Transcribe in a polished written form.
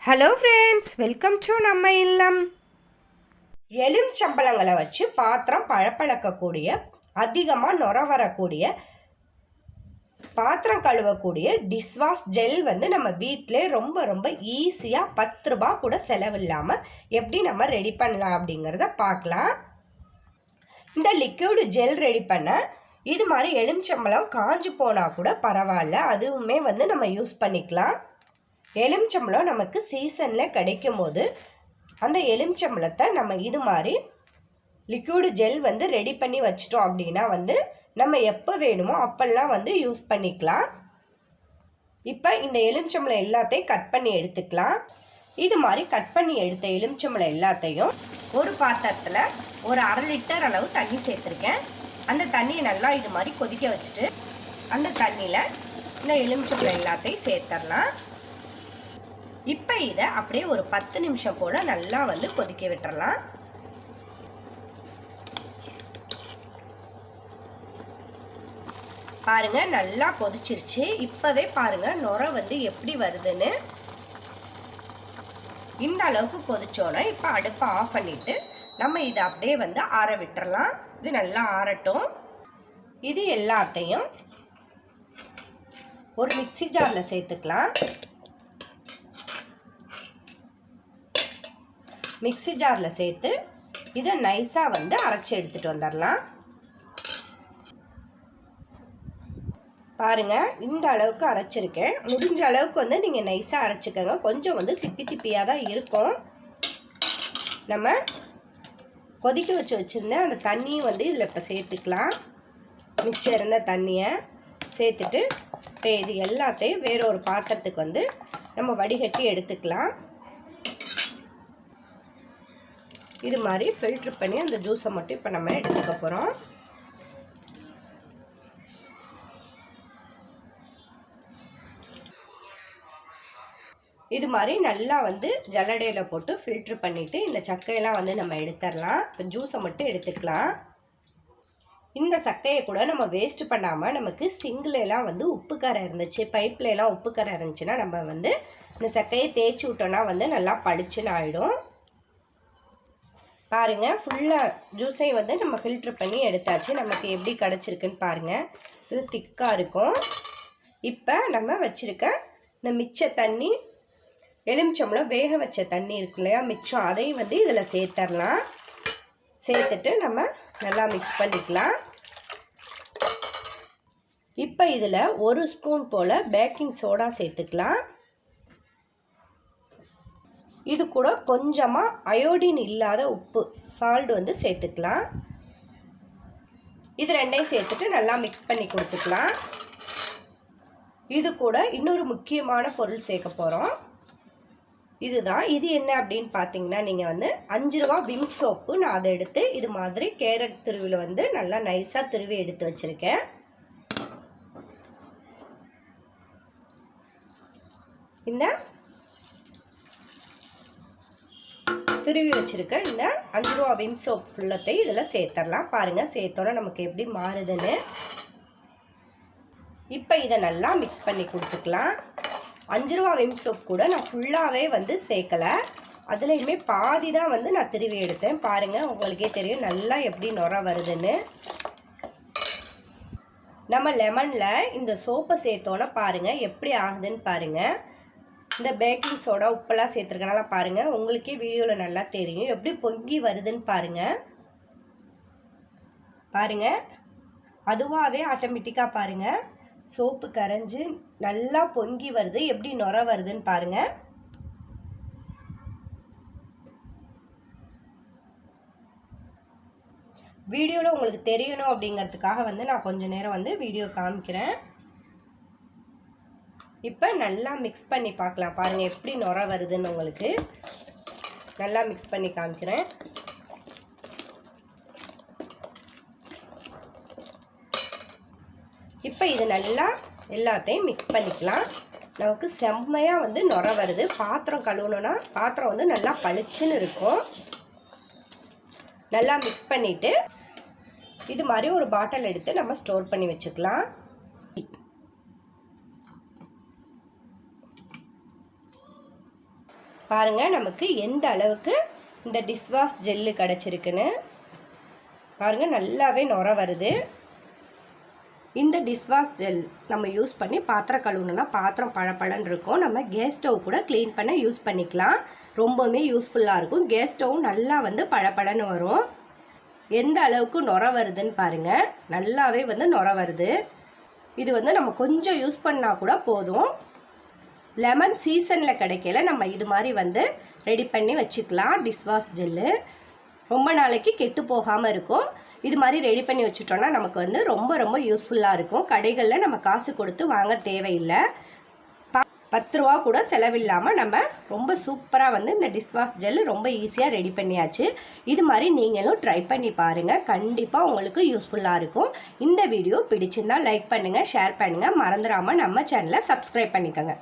Hello friends, welcome to நம்ம இல்லம். எலுமிச்சம்பழங்களை வச்சு பாத்திரம் பளபளக்கக்கூடிய, அதிகமாக நுர வரக்கூடிய, பாத்திரம் கழுவக்கூடிய டிஷ்வாஷ் ஜெல் வந்து நம்ம வீட்டிலே ரொம்ப ரொம்ப ஈஸியாக 10 ரூபா கூட செலவில்லாமல் எப்படி நம்ம ரெடி பண்ணலாம் அப்படிங்கிறத பார்க்கலாம். இந்த லிக்விட் ஜெல் ரெடி பண்ண இது மாதிரி எலுமிச்சம்பழம் காஞ்சு போனால் கூட பரவாயில்ல, அதுவுமே வந்து நம்ம யூஸ் பண்ணிக்கலாம். எலுமிச்சம்பழம் நமக்கு சீசனில் கிடைக்கும் போது அந்த எலுமிச்சம்பழத்தை நம்ம இது மாதிரி லிக்விட் ஜெல் வந்து ரெடி பண்ணி வச்சிட்டோம் அப்படின்னா வந்து நம்ம எப்போ வேணுமோ அப்போல்லாம் வந்து யூஸ் பண்ணிக்கலாம். இப்போ இந்த எலுமிச்சம்பழம் எல்லாத்தையும் கட் பண்ணி எடுத்துக்கலாம். இது மாதிரி கட் பண்ணி எடுத்த எலுமிச்சம்பழம் எல்லாத்தையும் ஒரு பாத்திரத்தில் ஒரு 1/2 லிட்டர் அளவு தண்ணி சேர்த்துருக்கேன். அந்த தண்ணியை நல்லா இது மாதிரி கொதிக்க வச்சுட்டு அந்த தண்ணியில் இந்த எலுமிச்சம்பழம் எல்லாத்தையும் சேர்த்துடலாம். இப்போ இதை அப்படியே ஒரு 10 நிமிஷம் போல் நல்லா வந்து கொதிக்க விட்டுறலாம். பாருங்க, நல்லா கொதிச்சிருச்சு. இப்போவே பாருங்க நுர வந்து எப்படி வருதுன்னு. இந்த அளவுக்கு கொதிச்சோன்னா இப்போ அடுப்பை ஆஃப் பண்ணிட்டு நம்ம இதை அப்படியே வந்து ஆற விட்டுறலாம். இது நல்லா ஆறட்டும். இது எல்லாத்தையும் ஒரு மிக்ஸி ஜாரில் சேர்த்துக்கலாம். மிக்ஸி ஜாரில் சேர்த்து இதை நைஸாக வந்து அரைச்சி எடுத்துகிட்டு வந்துடலாம். பாருங்கள், இந்த அளவுக்கு அரைச்சிருக்கேன். முடிஞ்ச அளவுக்கு வந்து நீங்கள் நைஸாக அரைச்சிக்கோங்க. கொஞ்சம் வந்து திப்பி திப்பியாக தான் இருக்கும். நம்ம கொதிக்க வச்சுருந்த அந்த தண்ணியும் வந்து இதில் இப்போ சேர்த்துக்கலாம். மிச்சம் இருந்த தண்ணியை சேர்த்துட்டு இப்போ இது எல்லாத்தையும் வேற ஒரு பாத்திரத்துக்கு வந்து நம்ம வடிகட்டி எடுத்துக்கலாம். இது மாதிரி ஃபில்ட்ரு பண்ணி அந்த ஜூஸை மட்டும் இப்போ நம்ம எடுத்துக்க போகிறோம். இது மாதிரி நல்லா வந்து ஜல்லடையில் போட்டு ஃபில்ட்ரு பண்ணிவிட்டு இந்த சக்கையெல்லாம் வந்து நம்ம எடுத்துடலாம். இப்போ ஜூஸை மட்டும் எடுத்துக்கலாம். இந்த சக்கையை கூட நம்ம வேஸ்ட் பண்ணாமல் நமக்கு சிங்கிலெலாம் வந்து உப்பு கரை இருந்துச்சு, பைப்லலாம் உப்பு கரை இருந்துச்சுன்னா நம்ம வந்து இந்த சக்கையை தேய்ச்சி விட்டோன்னா வந்து நல்லா பளிச்சுன்னு ஆகிடும். பாருங்கள், ஃபுல்லாக ஜூஸை வந்து நம்ம ஃபில்ட்ரு பண்ணி எடுத்தாச்சு. நமக்கு எப்படி கிடச்சிருக்குன்னு பாருங்கள். இது திக்காக இருக்கும். இப்போ நம்ம வச்சுருக்க இந்த மிச்ச தண்ணி, எலுமிச்சம்பழம் வேக வச்ச தண்ணி இருக்கு இல்லையா, மிச்சம், அதையும் வந்து இதில் சேர்த்துடலாம். சேர்த்துட்டு நம்ம நல்லா மிக்ஸ் பண்ணிக்கலாம். இப்போ இதில் 1 ஸ்பூன் போல் பேக்கிங் சோடா சேர்த்துக்கலாம். இது கூட கொஞ்சமாக அயோடின் இல்லாத உப்பு, சால்ட் வந்து சேர்த்துக்கலாம். இது ரெண்டையும் சேர்த்துட்டு நல்லா மிக்ஸ் பண்ணி கொடுத்துக்கலாம். இது கூட இன்னொரு முக்கியமான பொருள் சேர்க்க போகிறோம். இதுதான். இது என்ன அப்படின்னு பார்த்தீங்கன்னா, நீங்கள் வந்து 5 ரூபா விம் சோப்பு, நான் அதை எடுத்து இது மாதிரி கேரட் துருவியில் வந்து நல்லா நைஸாக துருவி எடுத்து வச்சுருக்கேன். இந்த துருவி வச்சுருக்க இந்த 5 ரூபா விம் சோப் ஃபுல்லத்தை இதில் சேர்த்துடலாம். பாருங்கள், சேர்த்தோன்னா நமக்கு எப்படி மாறுதுன்னு. இப்போ இதை நல்லா மிக்ஸ் பண்ணி கொடுத்துக்கலாம். 5 ரூபா விம் சோப் கூட நான் ஃபுல்லாகவே வந்து சேர்க்கலை, அதுலேயுமே பாதி தான் வந்து நான் திருவி எடுத்தேன். பாருங்கள், உங்களுக்கே தெரியும் நல்லா எப்படி நுர வருதுன்னு. நம்ம லெமனில் இந்த சோப்பை சேர்த்தோன்னா பாருங்கள் எப்படி ஆகுதுன்னு பாருங்கள். இந்த பேக்கிங் சோடா உப்பெல்லாம் சேர்த்துருக்கனால பாருங்கள், உங்களுக்கே வீடியோவில் நல்லா தெரியும் எப்படி பொங்கி வருதுன்னு பாருங்கள். பாருங்கள், அதுவாகவே ஆட்டோமேட்டிக்காக பாருங்கள் சோப்பு கரைஞ்சி நல்லா பொங்கி வருது, எப்படி நுர வருதுன்னு பாருங்கள். வீடியோவில் உங்களுக்கு தெரியணும் அப்படிங்கிறதுக்காக வந்து நான் கொஞ்சம் நேரம் வந்து வீடியோ காமிக்கிறேன். இப்போ நல்லா மிக்ஸ் பண்ணி பார்க்கலாம். பாருங்கள் எப்படி நுர வருதுன்னு உங்களுக்கு நல்லா மிக்ஸ் பண்ணி காமிக்கிறேன். இப்போ இது நல்லா எல்லாத்தையும் மிக்ஸ் பண்ணிக்கலாம். நமக்கு செம்மையாக வந்து நுர வருது. பாத்திரம் கழுவணுன்னா பாத்திரம் வந்து நல்லா பளிச்சுன்னு இருக்கும். நல்லா மிக்ஸ் பண்ணிவிட்டு இது மாதிரி ஒரு பாட்டில் எடுத்து நம்ம ஸ்டோர் பண்ணி வச்சுக்கலாம். பாருங்கள் நமக்கு எந்த அளவுக்கு இந்த டிஷ்வாஷ் ஜெல்லு கிடச்சிருக்குன்னு. பாருங்கள் நல்லாவே நுர வருது. இந்த டிஷ்வாஷ் ஜெல் நம்ம யூஸ் பண்ணி பாத்திரம் கழுவுணுன்னா பாத்திரம் பழப்பழன்னு இருக்கும். நம்ம கேஸ் ஸ்டவ் கூட க்ளீன் பண்ண யூஸ் பண்ணிக்கலாம். ரொம்பவுமே யூஸ்ஃபுல்லாக இருக்கும். கேஸ் ஸ்டவ் நல்லா வந்து பழப்பழன்னு வரும். எந்த அளவுக்கு நுர வருதுன்னு பாருங்கள். நல்லாவே வந்து நுர வருது. இது வந்து நம்ம கொஞ்சம் யூஸ் பண்ணால் கூட போதும். லெமன் சீசனில் கிடைக்கல நம்ம இது மாதிரி வந்து ரெடி பண்ணி வச்சுக்கலாம். டிஷ்வாஷ் ஜெல்லு ரொம்ப நாளைக்கு கெட்டு போகாமல் இருக்கும். இது மாதிரி ரெடி பண்ணி வச்சுட்டோன்னா நமக்கு வந்து ரொம்ப ரொம்ப யூஸ்ஃபுல்லாக இருக்கும். கடைகளில் நம்ம காசு கொடுத்து வாங்க தேவையில்லை. 10 ரூபா கூட செலவில்லாமல் நம்ம ரொம்ப சூப்பராக வந்து இந்த டிஷ்வாஷ் ஜெல் ரொம்ப ஈஸியாக ரெடி பண்ணியாச்சு. இது மாதிரி நீங்களும் ட்ரை பண்ணி பாருங்கள். கண்டிப்பாக உங்களுக்கு யூஸ்ஃபுல்லாக இருக்கும். இந்த வீடியோ பிடிச்சிருந்தால் லைக் பண்ணுங்கள், ஷேர் பண்ணுங்கள். மறந்துடாமல் நம்ம சேனலை சப்ஸ்கிரைப் பண்ணிக்கோங்க.